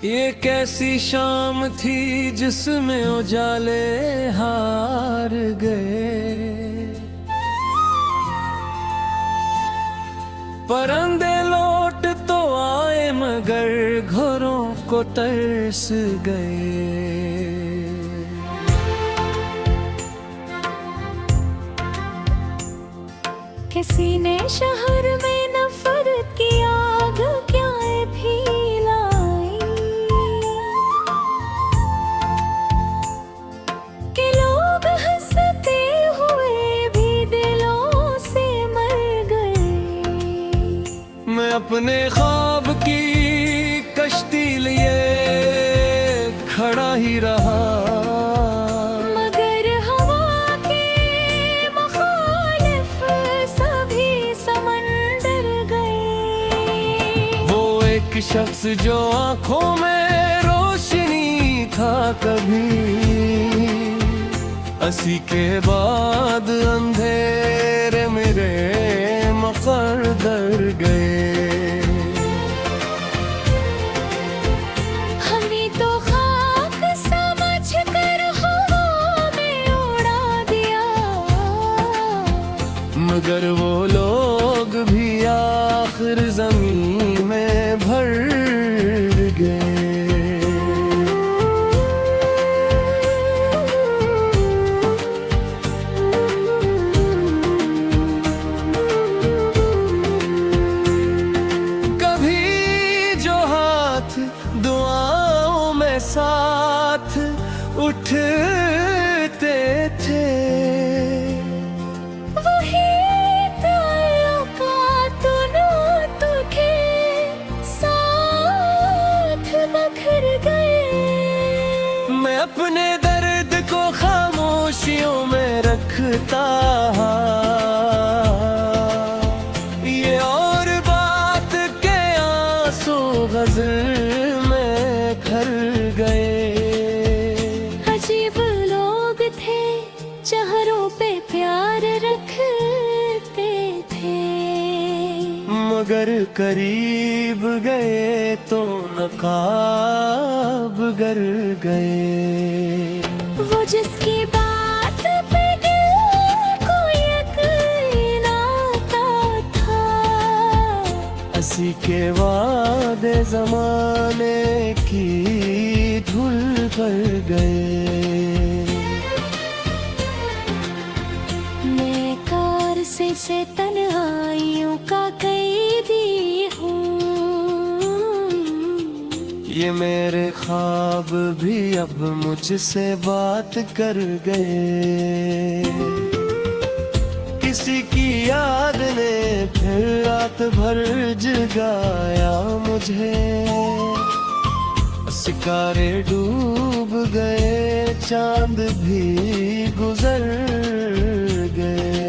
ये कैसी शाम थी जिसमें उजाले हार गए। परिंदे लौट तो आए मगर घरों को तरस गए। किसी ने शहर में नफरत की आग क्या भी लाई कि लोग हंसते हुए भी दिलों से मर गए। मैं अपने ख्वाब की कश्ती लिए खड़ा ही रहा, मगर हवा के मुखालिफ सभी समंदर गए। वो एक शख्स जो आंखों में रोशनी था कभी, अस्सी के बाद अंधेरे मेरे मुक़द्दर गए। हमें तो खाक समझ कर हवा में उड़ा दिया, मगर वो लोग भी आखिर ज़मीन में भर गए। दुआओं में साथ उठते थे, वही ताल्लुकात तुझे साथ बखर गए। मैं अपने दर्द को खामोशियों में रखता, ये और बात के आंसू गज़ल चेहरों पे प्यार रखते थे, मगर करीब गए तो नकाब गर गए। वो जिसकी बात पे दिल को यकीन आता था, अस्सी के वादे ज़माने की धूल पर गए। से तन्हाइयों का कैदी हूँ, ये मेरे ख्वाब भी अब मुझसे बात कर गए। किसी की याद ने फिर रात भर जगाया मुझे, सितारे डूब गए, चांद भी गुजर गए।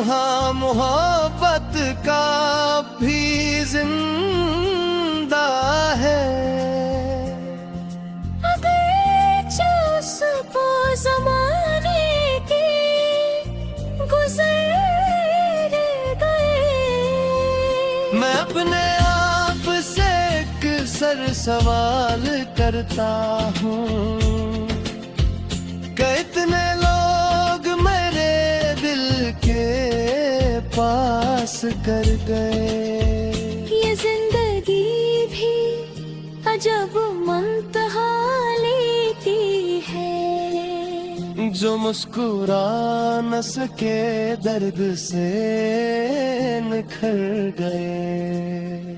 हाँ, मोहब्बत का भी जिंदा है, अगर उसको ज़माने के गुज़र गए। मैं अपने आप से एक सर सवाल करता हूँ कि इतने लोग मेरे दिल के पास कर गए। ये जिंदगी भी अजब मुंतहा लेती है, जो मुस्कुरा न सके दर्द से निखर गए।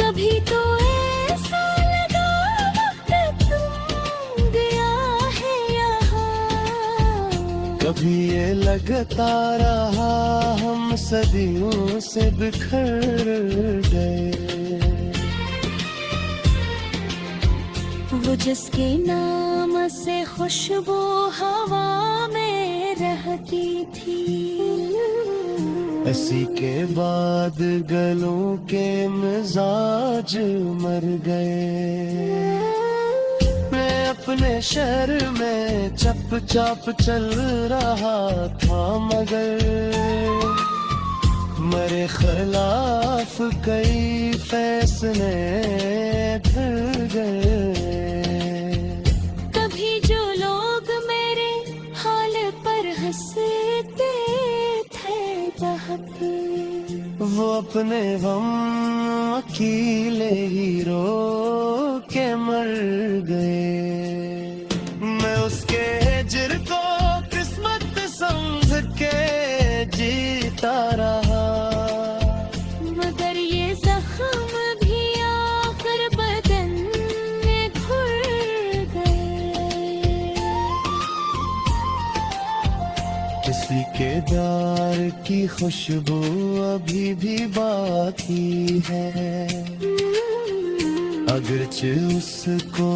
कभी तो ऐसा लगा वक्त तुम गया है यहाँ, कभी ये लगता रहा हम सदियों से बिखर गए। वो जिसके नाम से खुशबू हवा में रहती थी, इसी के बाद गलों के मिजाज मर गए। मैं अपने शहर में चप चाप चल रहा था, मगर मेरे खिलाफ कई फैसले फिर गए। कभी जो लोग मेरे हाल पर हंसते थे बहुत, वो अपने गम अकेले ही रो के मर गए। मैं उसके हिज्र को किस्मत समझ के जीता रहा, मगर ये जख्म भी आखिर बदन में घुल गए। किसी के प्यार की खुशबू अभी भी बाकी है, अगरचे उसको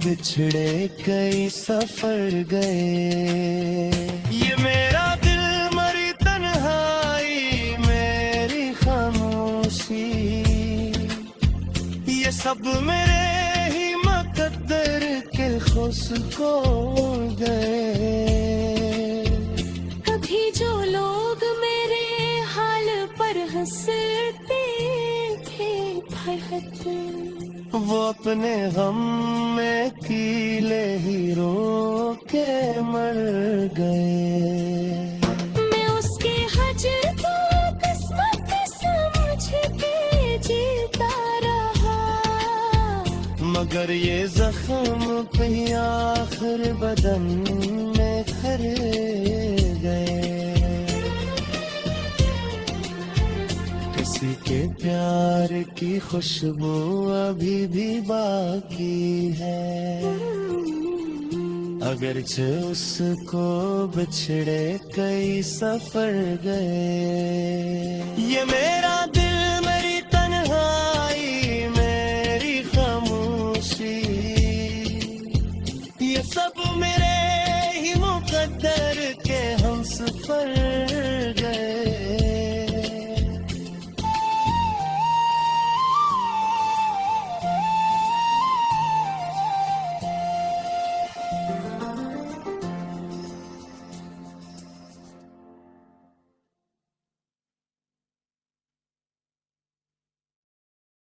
बिछड़े कई सफर गए। ये मेरा दिल मरी तन्हाई, मेरी खामोशी, ये सब मेरे ही मुकद्दर के खुशको गए। कभी जो लोग मेरे हाल पर हंसते थे बहुत, वो अपने गम में कीले ही रो के मर गए। मैं उसके हजर को किस्मत समझ के जीता रहा, मगर ये जख्म भी आखिर बदन में भर गए। किसी के प्यार की खुशबू अभी भी बाकी है, अगरचे उसको बिछड़े कई सफर गए। ये मेरा दिल मेरी तन्हाई, मेरी खामोशी, ये सब मेरे ही मुकद्दर के हम सफर